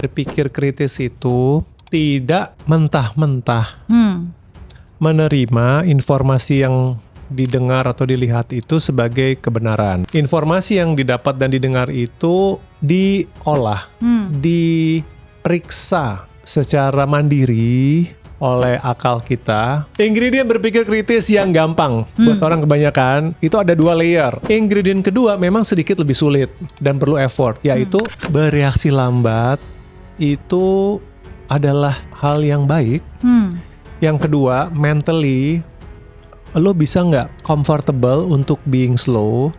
Berpikir kritis itu tidak mentah-mentah menerima informasi yang didengar atau dilihat itu sebagai kebenaran. Informasi yang didapat dan didengar itu diolah, diperiksa secara mandiri oleh akal kita. Ingredient berpikir kritis yang gampang buat orang kebanyakan itu ada 2 layer. Ingredient kedua memang sedikit lebih sulit dan perlu effort, yaitu bereaksi lambat. Itu adalah hal yang baik. Yang kedua, mentally lo bisa nggak comfortable untuk being slow,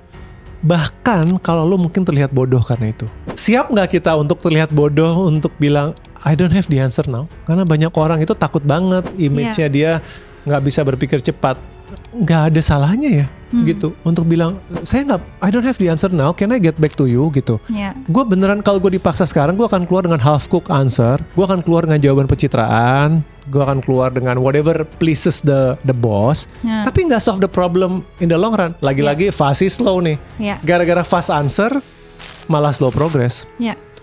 bahkan kalau lo mungkin terlihat bodoh karena itu. Siap nggak kita untuk terlihat bodoh untuk bilang I don't have the answer now? Karena banyak orang itu takut banget image-nya dia nggak bisa berpikir cepat. Nggak ada salahnya ya gitu untuk bilang I don't have the answer now, can I get back to you gitu. Gue beneran kalau gue dipaksa sekarang gue akan keluar dengan half cook answer, gue akan keluar dengan jawaban pencitraan, gue akan keluar dengan whatever pleases the boss, tapi nggak solve the problem in the long run. Lagi-lagi fast is slow nih, gara-gara fast answer malah slow progress.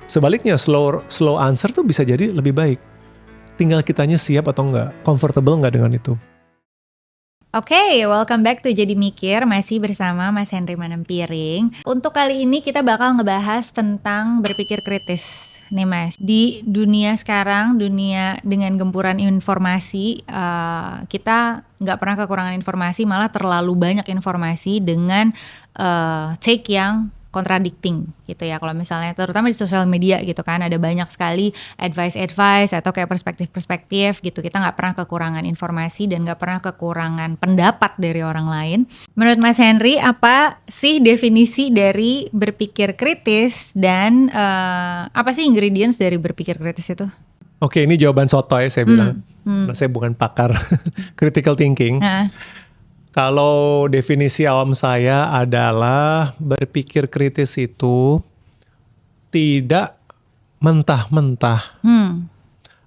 Sebaliknya slow answer tuh bisa jadi lebih baik. Tinggal kitanya siap atau enggak, comfortable nggak dengan itu. Oke, welcome back to Jadi Mikir, masih bersama Mas Henry Manampiring. Untuk kali ini kita bakal ngebahas tentang berpikir kritis nih Mas. Di dunia sekarang, dunia dengan gempuran informasi, kita nggak pernah kekurangan informasi, malah terlalu banyak informasi dengan take yang contradicting gitu ya. Kalau misalnya terutama di sosial media gitu kan, ada banyak sekali advice atau kayak perspektif gitu. Kita nggak pernah kekurangan informasi dan nggak pernah kekurangan pendapat dari orang lain. Menurut Mas Henry, apa sih definisi dari berpikir kritis dan apa sih ingredients dari berpikir kritis itu? Oke, ini jawaban sotoy saya bilang. Saya bukan pakar critical thinking. Kalau definisi awam saya adalah berpikir kritis itu tidak mentah-mentah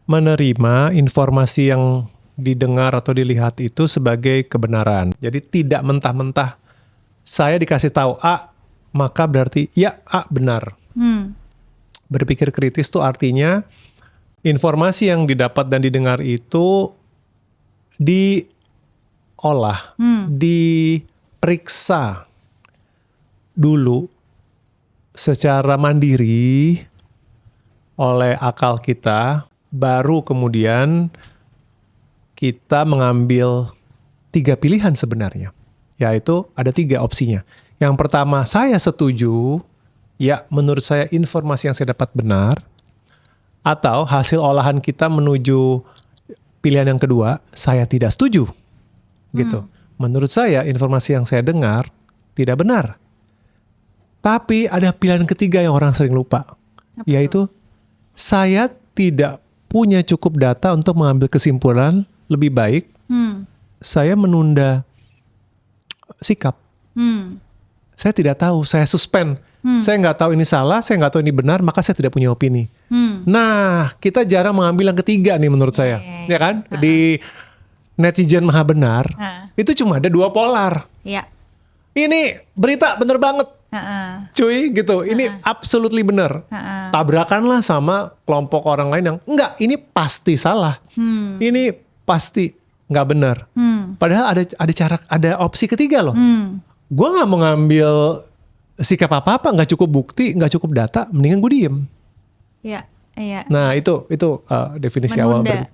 menerima informasi yang didengar atau dilihat itu sebagai kebenaran. Jadi tidak mentah-mentah saya dikasih tahu A, maka berarti ya A benar. Berpikir kritis itu artinya informasi yang didapat dan didengar itu diolah, diperiksa dulu secara mandiri oleh akal kita, baru kemudian kita mengambil 3 pilihan sebenarnya. Yaitu ada 3 opsinya. Yang pertama, saya setuju, ya menurut saya informasi yang saya dapat benar, atau hasil olahan kita menuju pilihan yang kedua, saya tidak setuju. Gitu. Menurut saya informasi yang saya dengar tidak benar. Tapi ada pilihan ketiga yang orang sering lupa. Yaitu saya tidak punya cukup data untuk mengambil kesimpulan lebih baik. Saya menunda sikap. Saya tidak tahu, saya suspend. Saya nggak tahu ini salah, saya nggak tahu ini benar, maka saya tidak punya opini. Nah, kita jarang mengambil yang ketiga nih menurut saya. Ya kan? Di netizen maha benar, itu cuma ada 2 polar. Ini berita bener banget, cuy gitu. Ini absolutely bener. Tabrakanlah sama kelompok orang lain yang enggak, ini pasti salah. Ini pasti nggak benar. Padahal ada opsi ketiga loh. Gue nggak mau ngambil sikap apa-apa, nggak cukup bukti, nggak cukup data, mendingan gue diem. Nah itu definisi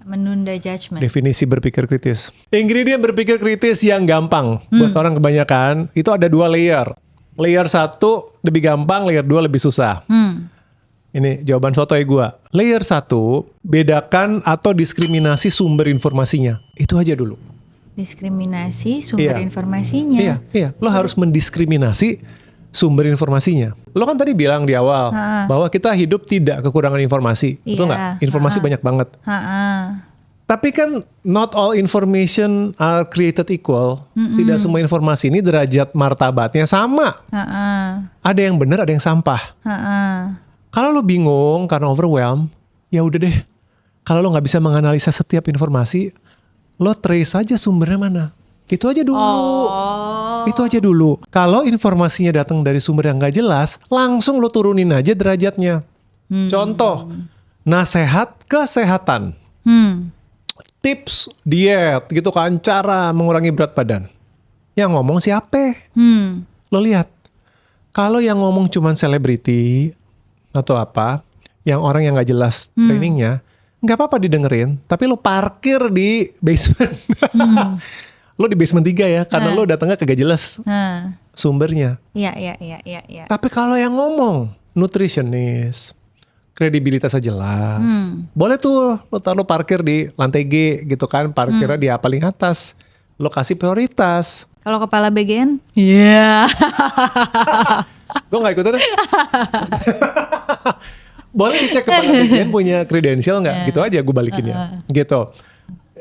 menunda judgment. Definisi berpikir kritis. Ingredient berpikir kritis yang gampang buat orang kebanyakan itu ada 2 layer. Layer 1 lebih gampang, layer 2 lebih susah. Ini jawaban sotoy gue. Layer 1, bedakan atau diskriminasi sumber informasinya. Itu aja dulu. Diskriminasi sumber informasinya. Iya. Lo harus mendiskriminasi sumber informasinya. Lo kan tadi bilang di awal bahwa kita hidup tidak kekurangan informasi. Betul nggak? Informasi banyak banget. Tapi kan not all information are created equal. Tidak semua informasi ini derajat martabatnya sama. Ada yang benar, ada yang sampah. Kalau lo bingung karena overwhelm, ya udah deh. Kalau lo nggak bisa menganalisa setiap informasi, lo trace aja sumbernya mana. Itu aja dulu. Itu aja dulu. Kalau informasinya datang dari sumber yang gak jelas, langsung lo turunin aja derajatnya. Contoh, nasehat kesehatan, tips diet gitu kan, cara mengurangi berat badan. Yang ngomong siapa? Lo lihat, kalau yang ngomong cuman selebriti atau apa, yang orang yang nggak jelas trainingnya, nggak apa-apa didengerin, tapi lo parkir di basement. Lo di basement 3 ya, karena lo datangnya kagak jelas sumbernya. Iya. Tapi kalau yang ngomong nutritionist, kredibilitasnya jelas, boleh tuh lo taruh parkir di lantai G gitu kan, parkirnya di paling atas, lo kasih prioritas. Kalau kepala BGN? Iya. Gue gak ikutan deh. Boleh dicek kepala BGN punya kredensial gak? Gitu aja gue balikinnya. Gitu.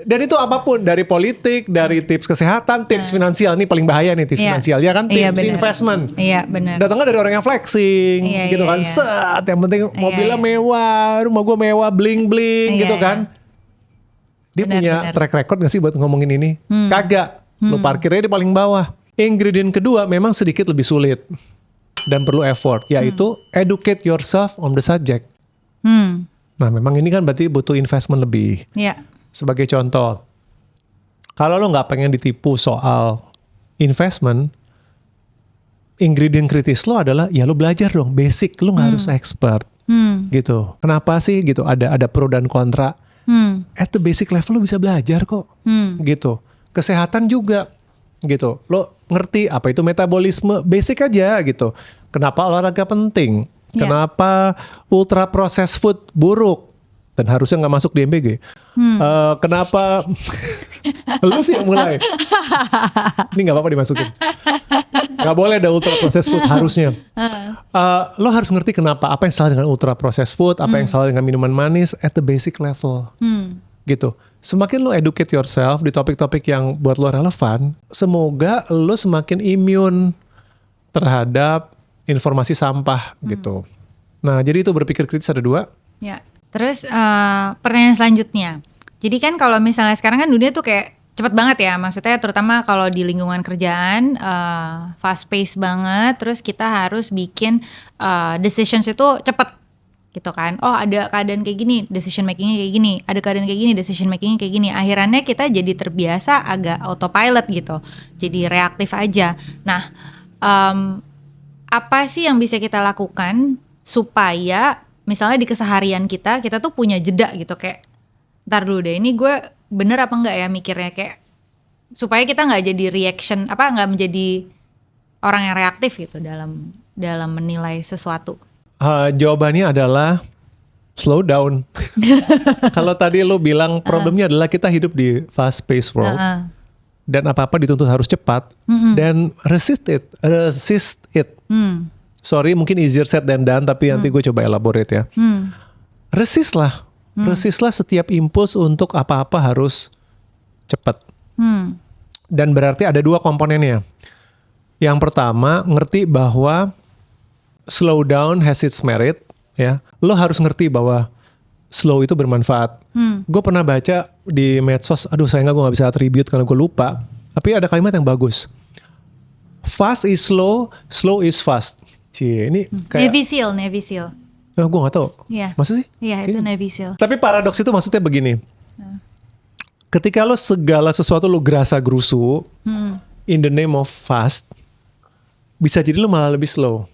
Dan itu apapun, dari politik, dari tips kesehatan, tips finansial. Ini paling bahaya nih tips finansial. Ya kan, tips investment. Iya benar. Datangnya dari orang yang flexing. Gitu kan. Set, yang penting mobilnya mewah, rumah gue mewah, bling-bling gitu kan. Dia punya track record gak sih buat ngomongin ini? Kagak. Lo parkirnya di paling bawah. Ingredient kedua memang sedikit lebih sulit dan perlu effort, yaitu educate yourself on the subject. Nah memang ini kan berarti butuh investment lebih. Sebagai contoh, kalau lo nggak pengen ditipu soal investment, ingredient kritis lo adalah ya lo belajar dong basic, lo nggak harus expert. Gitu. Kenapa sih gitu? Ada pro dan kontra. At the basic level lo bisa belajar kok. Gitu. Kesehatan juga gitu. Lo ngerti apa itu metabolisme, basic aja gitu. Kenapa olahraga penting? Kenapa ultra processed food buruk dan harusnya nggak masuk di MBG? Kenapa? Lu sih yang mulai. Ini nggak apa-apa dimasukin. Nggak boleh ada ultra processed food harusnya. Lo harus ngerti kenapa, apa yang salah dengan ultra processed food, apa yang salah dengan minuman manis at the basic level. Gitu. Semakin lo educate yourself di topik-topik yang buat lo relevan, semoga lo semakin immune terhadap informasi sampah gitu. Nah, jadi itu berpikir kritis ada 2. Ya. Terus pertanyaan selanjutnya. Jadi kan kalau misalnya sekarang kan dunia tuh kayak cepet banget ya, maksudnya terutama kalau di lingkungan kerjaan fast pace banget, terus kita harus bikin decisions itu cepet gitu kan. Oh ada keadaan kayak gini, decision makingnya kayak gini. Ada keadaan kayak gini, decision makingnya kayak gini. Akhirnya kita jadi terbiasa agak autopilot gitu. Jadi reaktif aja. Nah, apa sih yang bisa kita lakukan supaya misalnya di keseharian kita tuh punya jeda gitu. Kayak, ntar dulu deh, ini gue bener apa enggak ya mikirnya. Kayak, supaya kita gak jadi reaction, gak menjadi orang yang reaktif gitu dalam menilai sesuatu. Jawabannya adalah slow down. Kalau tadi lo bilang problemnya adalah kita hidup di fast paced world dan apa-apa dituntut harus cepat dan resist it. Sorry, mungkin easier said than done, tapi nanti gue coba elaborate ya. Resistlah setiap impuls untuk apa-apa harus cepat. Dan berarti ada 2 komponennya. Yang pertama, ngerti bahwa slow down has its merit, ya. Lo harus ngerti bahwa slow itu bermanfaat. Gue pernah baca di medsos, aduh sayangnya gue gak bisa attribute karena gue lupa. Tapi ada kalimat yang bagus. Fast is slow, slow is fast. Ini kayak Navy Seal. Oh, gue gak tahu. Masa sih? Iya, itu Navy Seal. Tapi paradoks itu maksudnya begini. Ketika lo segala sesuatu lo gerasa gerusu, in the name of fast, bisa jadi lo malah lebih slow.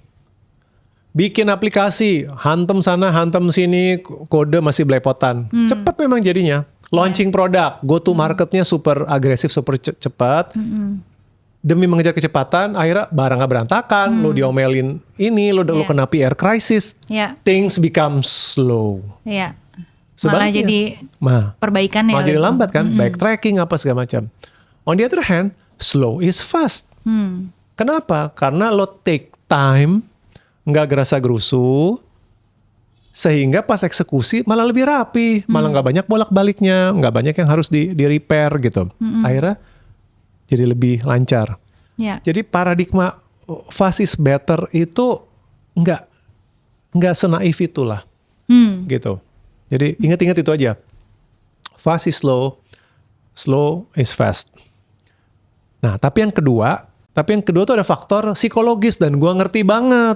Bikin aplikasi, hantem sana, hantem sini, kode masih belepotan. Cepat memang jadinya. Launching produk, go to marketnya super agresif, super cepat. Demi mengejar kecepatan, akhirnya barangnya berantakan, lo diomelin ini, lo kena PR crisis. Things become slow. Malah jadi perbaikan ya. Malah jadi lambat kan, backtracking apa segala macam. On the other hand, slow is fast. Kenapa? Karena lo take time, nggak gerasa gerusu, sehingga pas eksekusi malah lebih rapi, malah nggak banyak bolak-baliknya, nggak banyak yang harus di repair gitu. Akhirnya jadi lebih lancar. Jadi paradigma fast is better itu nggak senaif itulah, gitu. Jadi ingat-ingat itu aja. Fast is slow, slow is fast. Nah, tapi yang kedua tuh ada faktor psikologis dan gua ngerti banget.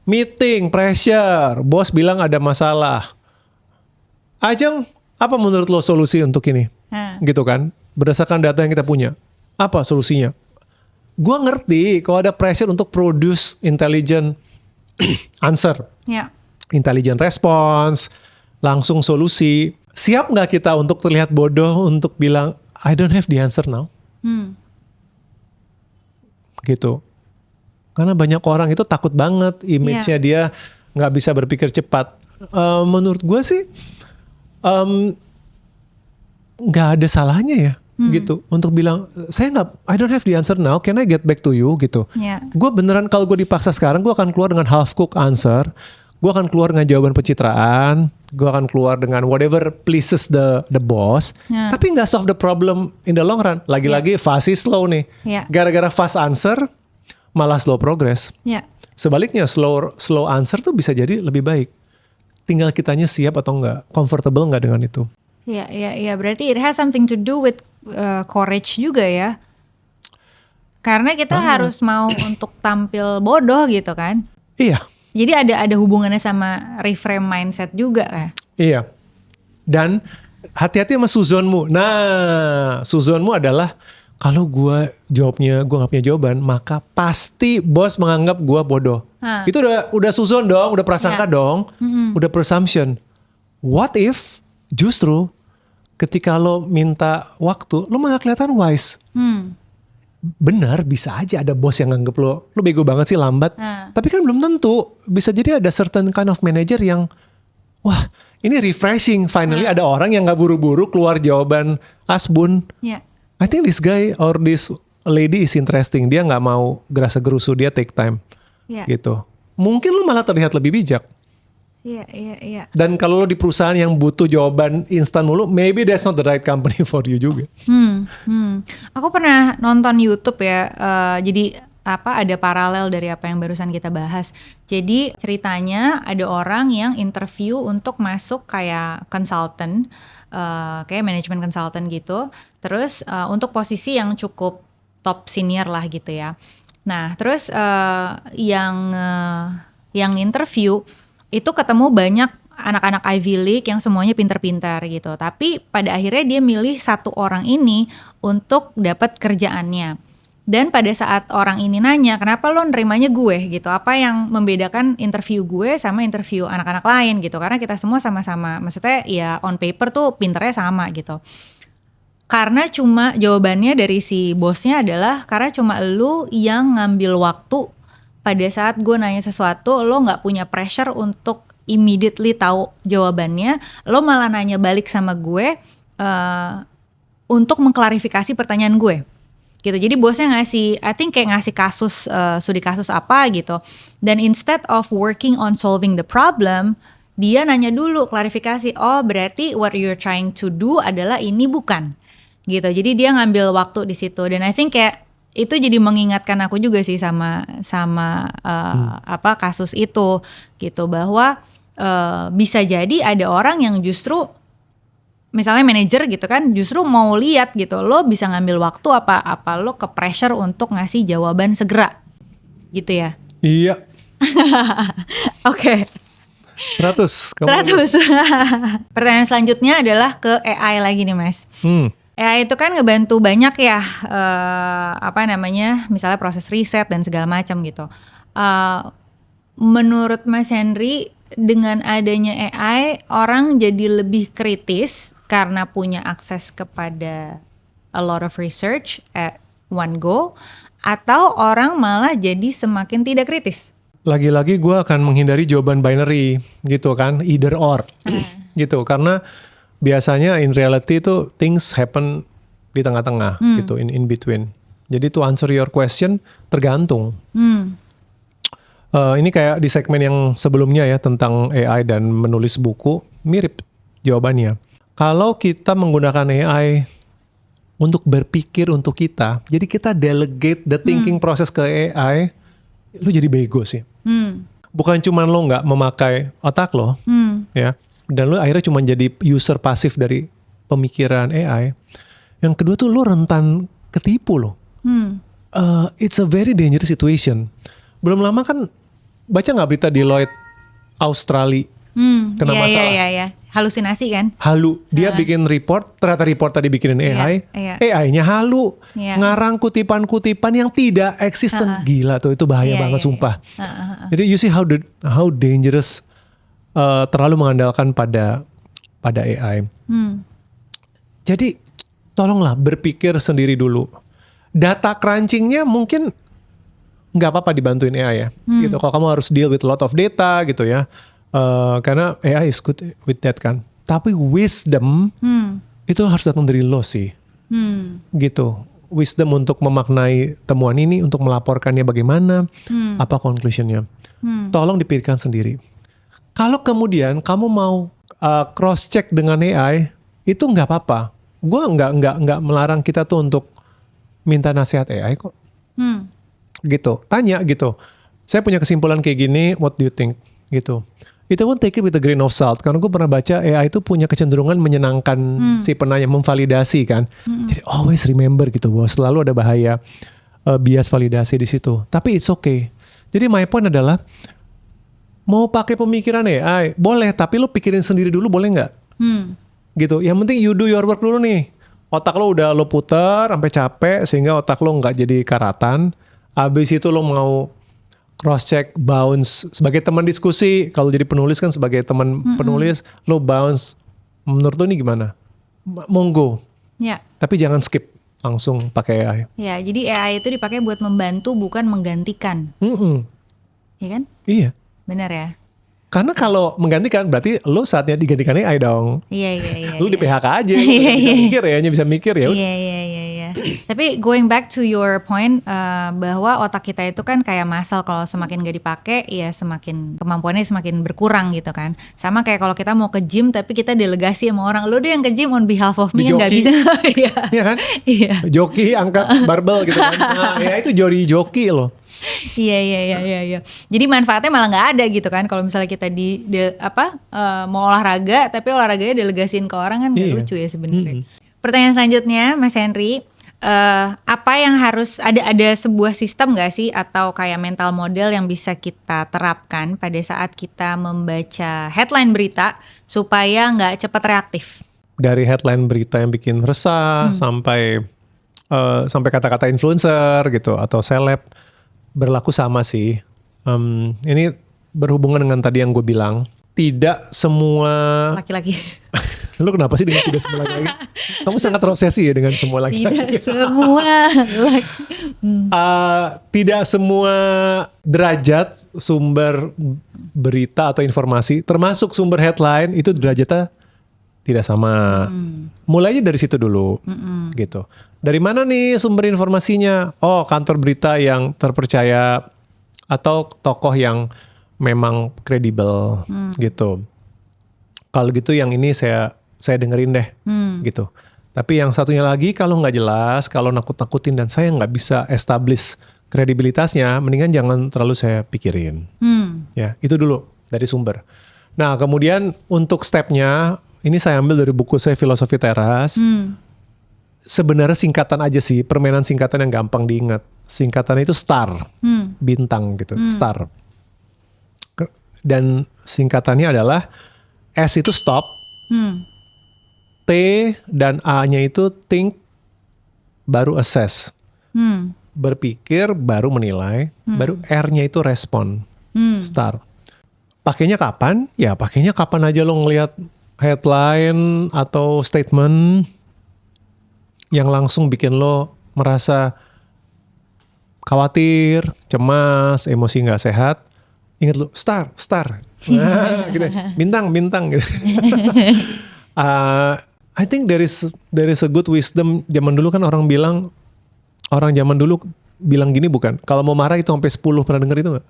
Meeting, pressure, bos bilang ada masalah. Ajeng, apa menurut lo solusi untuk ini? Gitu kan, berdasarkan data yang kita punya. Apa solusinya? Gue ngerti kalau ada pressure untuk produce intelligent answer. Ya. Intelligent response, langsung solusi. Siap nggak kita untuk terlihat bodoh untuk bilang, I don't have the answer now? Gitu. Karena banyak orang itu takut banget, image-nya dia nggak bisa berpikir cepat. Menurut gue sih, nggak ada salahnya ya. Gitu untuk bilang I don't have the answer now, can I get back to you gitu. Gue beneran kalau gue dipaksa sekarang gue akan keluar dengan half cook answer, gue akan keluar dengan jawaban pencitraan, gue akan keluar dengan whatever pleases the boss, tapi nggak solve the problem in the long run. Lagi-lagi fast is slow nih, gara-gara fast answer malah slow progress. Sebaliknya slow answer tuh bisa jadi lebih baik. Tinggal kitanya siap atau nggak, comfortable nggak dengan itu. Iya, berarti it has something to do with courage juga ya. Karena kita harus mau untuk tampil bodoh gitu kan. Iya. Jadi ada hubungannya sama reframe mindset juga kan. Iya. Dan hati-hati sama suzonmu. Nah, suzonmu adalah kalau gue jawabnya gue nggak punya jawaban, maka pasti bos menganggap gue bodoh. Itu udah suzon dong, udah prasangka dong, udah presumption. What if justru ketika lo minta waktu, lo malah kelihatan wise. Benar, bisa aja ada bos yang nganggep lo bego banget sih, lambat. Tapi kan belum tentu. Bisa jadi ada certain kind of manager yang, wah ini refreshing. Finally ada orang yang gak buru-buru keluar jawaban asbun. I think this guy or this lady is interesting. Dia gak mau gerasa-gerusu, dia take time. Gitu. Mungkin lo malah terlihat lebih bijak. Iya. Dan kalau lo di perusahaan yang butuh jawaban instan mulu, maybe that's not the right company for you juga. Aku pernah nonton YouTube ya, jadi ada paralel dari apa yang barusan kita bahas. Jadi ceritanya ada orang yang interview untuk masuk kayak consultant, kayak management consultant gitu. Terus untuk posisi yang cukup top senior lah gitu ya. Nah terus yang interview itu ketemu banyak anak-anak Ivy League yang semuanya pintar-pintar gitu. Tapi pada akhirnya dia milih satu orang ini untuk dapat kerjaannya. Dan pada saat orang ini nanya, kenapa lo nerimanya gue gitu? Apa yang membedakan interview gue sama interview anak-anak lain gitu? Karena kita semua sama-sama, maksudnya ya on paper tuh pinternya sama gitu. Karena cuma jawabannya dari si bosnya adalah, karena cuma lo yang ngambil waktu pada saat gue nanya sesuatu, lo gak punya pressure untuk immediately tahu jawabannya, lo malah nanya balik sama gue untuk mengklarifikasi pertanyaan gue. Gitu. Jadi bosnya ngasih, I think kayak ngasih kasus, studi kasus apa gitu. Dan instead of working on solving the problem, dia nanya dulu klarifikasi, oh berarti what you're trying to do adalah ini bukan. Gitu. Jadi dia ngambil waktu di situ. Dan I think kayak itu jadi mengingatkan aku juga sih sama kasus itu gitu, bahwa bisa jadi ada orang yang justru misalnya manajer gitu kan, justru mau lihat gitu lo bisa ngambil waktu apa lo ke pressure untuk ngasih jawaban segera gitu ya. Iya. Oke. 100. Pertanyaan selanjutnya adalah ke AI lagi nih Mas. AI itu kan ngebantu banyak ya, misalnya proses riset dan segala macam gitu. Menurut Mas Henry, dengan adanya AI, orang jadi lebih kritis karena punya akses kepada a lot of research at one go, atau orang malah jadi semakin tidak kritis? Lagi-lagi gue akan menghindari jawaban binary gitu kan, either or gitu, karena biasanya in reality itu things happen di tengah-tengah gitu, in between. Jadi to answer your question tergantung. Ini kayak di segmen yang sebelumnya ya tentang AI dan menulis buku, mirip jawabannya. Kalau kita menggunakan AI untuk berpikir untuk kita, jadi kita delegate the thinking process ke AI, lu jadi bego sih. Bukan cuma lo nggak memakai otak lo, ya. Dan lo akhirnya cuma jadi user pasif dari pemikiran AI. Yang kedua tuh lo rentan ketipu lo. It's a very dangerous situation. Belum lama kan baca nggak berita Deloitte Australia kena masalah. halusinasi kan? Halu, dia bikin report, ternyata report tadi bikinin AI, AI-nya halu, ngarang kutipan-kutipan yang tidak eksisten. Gila tuh, itu bahaya banget sumpah. Jadi you see how dangerous terlalu mengandalkan pada AI. Jadi tolonglah berpikir sendiri dulu. Data crunching-nya mungkin nggak apa-apa dibantuin AI ya. Gitu. Kalau kamu harus deal with a lot of data gitu ya. Karena AI is good with that kan. Tapi wisdom itu harus datang dari lo sih. Gitu. Wisdom untuk memaknai temuan ini, untuk melaporkannya bagaimana, apa conclusionnya. Tolong dipikirkan sendiri. Kalau kemudian kamu mau cross check dengan AI, itu nggak apa-apa. Gue nggak melarang kita tuh untuk minta nasihat AI kok. Gitu. Tanya gitu. Saya punya kesimpulan kayak gini, what do you think? Gitu. Itu pun take it with a grain of salt. Karena gue pernah baca AI itu punya kecenderungan menyenangkan si penanya, memvalidasi kan. Jadi always remember gitu bahwa selalu ada bahaya bias validasi di situ. Tapi it's okay. Jadi my point adalah mau pakai pemikiran AI boleh, tapi lo pikirin sendiri dulu boleh nggak? Gitu. Yang penting you do your work dulu nih. Otak lo udah lo putar sampai capek sehingga otak lo nggak jadi karatan. Abis itu lo mau cross check, bounce sebagai teman diskusi. Kalau jadi penulis kan sebagai teman penulis, lo bounce. Menurut lo ini gimana? Monggo. Ya. Tapi jangan skip langsung pakai AI. Ya, jadi AI itu dipakai buat membantu bukan menggantikan. Iya kan? Iya. Benar ya. Karena kalau menggantikan berarti lo saatnya digantikan AI dong. Iya. Lo di PHK aja, bisa mikir ya. Iya. Tapi going back to your point bahwa otak kita itu kan kayak muscle, kalau semakin gak dipakai ya semakin kemampuannya semakin berkurang gitu kan. Sama kayak kalau kita mau ke gym tapi kita delegasi sama orang, lo deh yang ke gym on behalf of me yang gak bisa. Iya kan? Iya. Joki angkat barbel gitu kan. Nah, ya itu joki loh. Iya. Jadi manfaatnya malah nggak ada gitu kan. Kalau misalnya kita mau olahraga tapi olahraganya delegasiin ke orang kan nggak lucu ya sebenarnya. Pertanyaan selanjutnya, Mas Henry, apa yang harus ada sebuah sistem nggak sih atau kayak mental model yang bisa kita terapkan pada saat kita membaca headline berita supaya nggak cepat reaktif? Dari headline berita yang bikin resah sampai kata-kata influencer gitu atau seleb. Berlaku sama sih. Ini berhubungan dengan tadi yang gue bilang. Tidak semua laki-laki. Lu kenapa sih dengan tidak semua laki-laki? Kamu sangat terobsesi ya dengan semua laki-laki. Tidak semua laki. Tidak semua derajat sumber berita atau informasi, termasuk sumber headline, itu derajatnya tidak sama. Mulainya dari situ dulu, gitu. Dari mana nih sumber informasinya? Oh, kantor berita yang terpercaya atau tokoh yang memang kredibel, gitu. Kalau gitu yang ini saya dengerin deh, gitu. Tapi yang satunya lagi kalau nggak jelas, kalau nakut-nakutin dan saya nggak bisa establish kredibilitasnya, mendingan jangan terlalu saya pikirin. Ya, itu dulu dari sumber. Nah, kemudian untuk stepnya, ini saya ambil dari buku saya Filosofi Teras. Sebenarnya singkatan aja sih, permainan singkatan yang gampang diingat. Singkatannya itu STAR, bintang gitu, STAR. Dan singkatannya adalah S itu stop, T dan A-nya itu think, baru assess. Berpikir, baru menilai, baru R-nya itu respon, STAR. Pakainya kapan? Ya pakainya kapan aja lo ngelihat headline atau statement yang langsung bikin lo merasa khawatir, cemas, emosi nggak sehat. Ingat lo, star. Nah, gitu. Bintang gitu. I think there is a good wisdom. Zaman dulu kan orang zaman dulu bilang gini bukan? Kalau mau marah itu sampai 10, pernah denger itu nggak?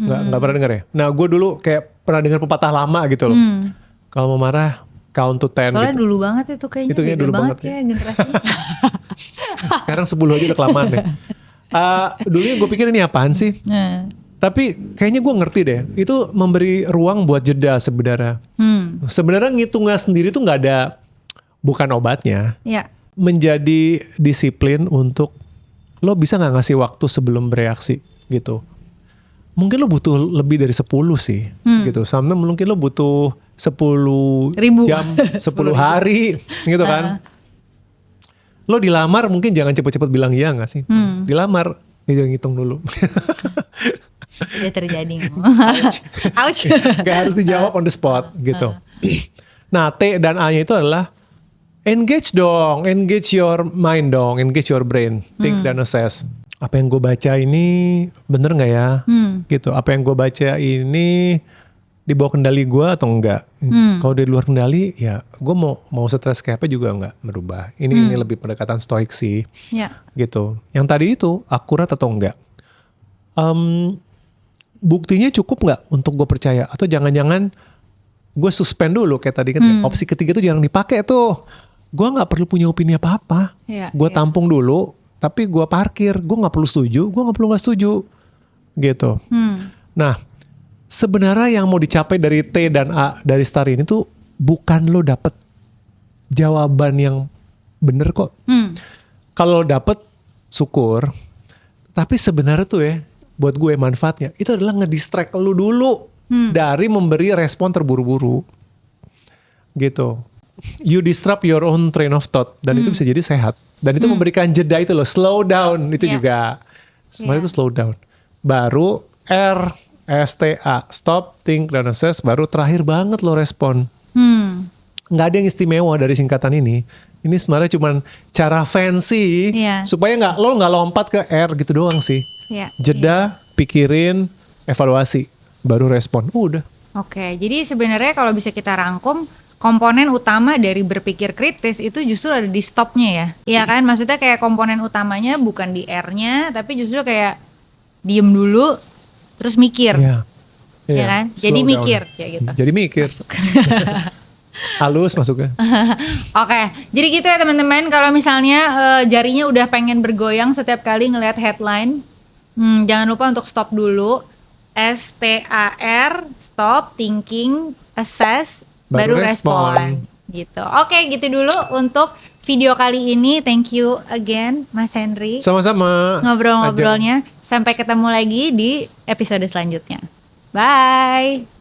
Nggak pernah denger ya? Nah, gue dulu kayak pernah denger pepatah lama gitu loh. Kalau mau marah, count to 10. Soalnya gitu. Dulu banget itu kayaknya. Itu kayaknya dulu banget ya generasinya. Sekarang 10 aja udah kelamaan deh. Dulu gue pikir ini apaan sih? Tapi kayaknya gue ngerti deh. Itu memberi ruang buat jeda sebenarnya. Sebenarnya ngitungnya sendiri tuh nggak ada, bukan obatnya. Ya. Menjadi disiplin untuk lo bisa nggak ngasih waktu sebelum bereaksi gitu. mungkin lo butuh lebih dari 10 sih, gitu. Sampai mungkin lo butuh 10 Ribu. jam, 10 hari, gitu kan. Lo dilamar mungkin jangan cepet-cepet bilang iya gak sih? Dilamar, hitung dulu. Udah terjadi. Ouch. Gak harus dijawab on the spot, gitu. Nah, T dan A-nya itu adalah engage dong, engage your mind dong, engage your brain, think dan assess. Apa yang gue baca ini bener gak ya? Gitu. Apa yang gue baca ini di bawah kendali gue atau enggak? Kalau di luar kendali, ya gue mau stres kayak apa juga enggak merubah. Ini lebih pendekatan stoik sih, gitu. Yang tadi itu akurat atau enggak? Buktinya cukup nggak untuk gue percaya? Atau jangan-jangan gue suspend dulu kayak tadi kan? Opsi ketiga tuh jangan dipakai tuh. Gue nggak perlu punya opini apa-apa. Gue tampung dulu, tapi gue parkir. Gue nggak perlu setuju, gue nggak perlu nggak setuju, gitu. Nah, sebenarnya yang mau dicapai dari T dan A dari Star ini tuh bukan lo dapet jawaban yang bener kok. Kalau dapet syukur, tapi sebenarnya tuh ya, buat gue manfaatnya itu adalah ngedistract lu dulu dari memberi respon terburu-buru, gitu. You disrupt your own train of thought, dan itu bisa jadi sehat, dan itu memberikan jeda itu loh, slow down itu juga. Semuanya itu slow down. Baru R, STA, stop, think, dan assess. Baru terakhir banget lo respon. Nggak ada yang istimewa dari singkatan ini. Ini sebenarnya cuma cara fancy supaya lo nggak lompat ke R gitu doang sih. Jeda, pikirin, evaluasi, baru respon. Udah. Oke, jadi sebenarnya kalau bisa kita rangkum, komponen utama dari berpikir kritis itu justru ada di stopnya ya. Iya kan? Maksudnya kayak komponen utamanya bukan di R-nya, tapi justru kayak diem dulu, terus mikir. Iya kan? Jadi mikir, kayak gitu. Jadi mikir. Halus masuknya. Oke, jadi gitu ya teman-teman. Kalau misalnya jarinya udah pengen bergoyang setiap kali ngelihat headline, jangan lupa untuk stop dulu. STAR, stop, thinking, assess, baru respon. Gitu. Oke, gitu dulu untuk video kali ini. Thank you again, Mas Henry. Sama-sama. Ngobrol-ngobrolnya. Sampai ketemu lagi di episode selanjutnya. Bye.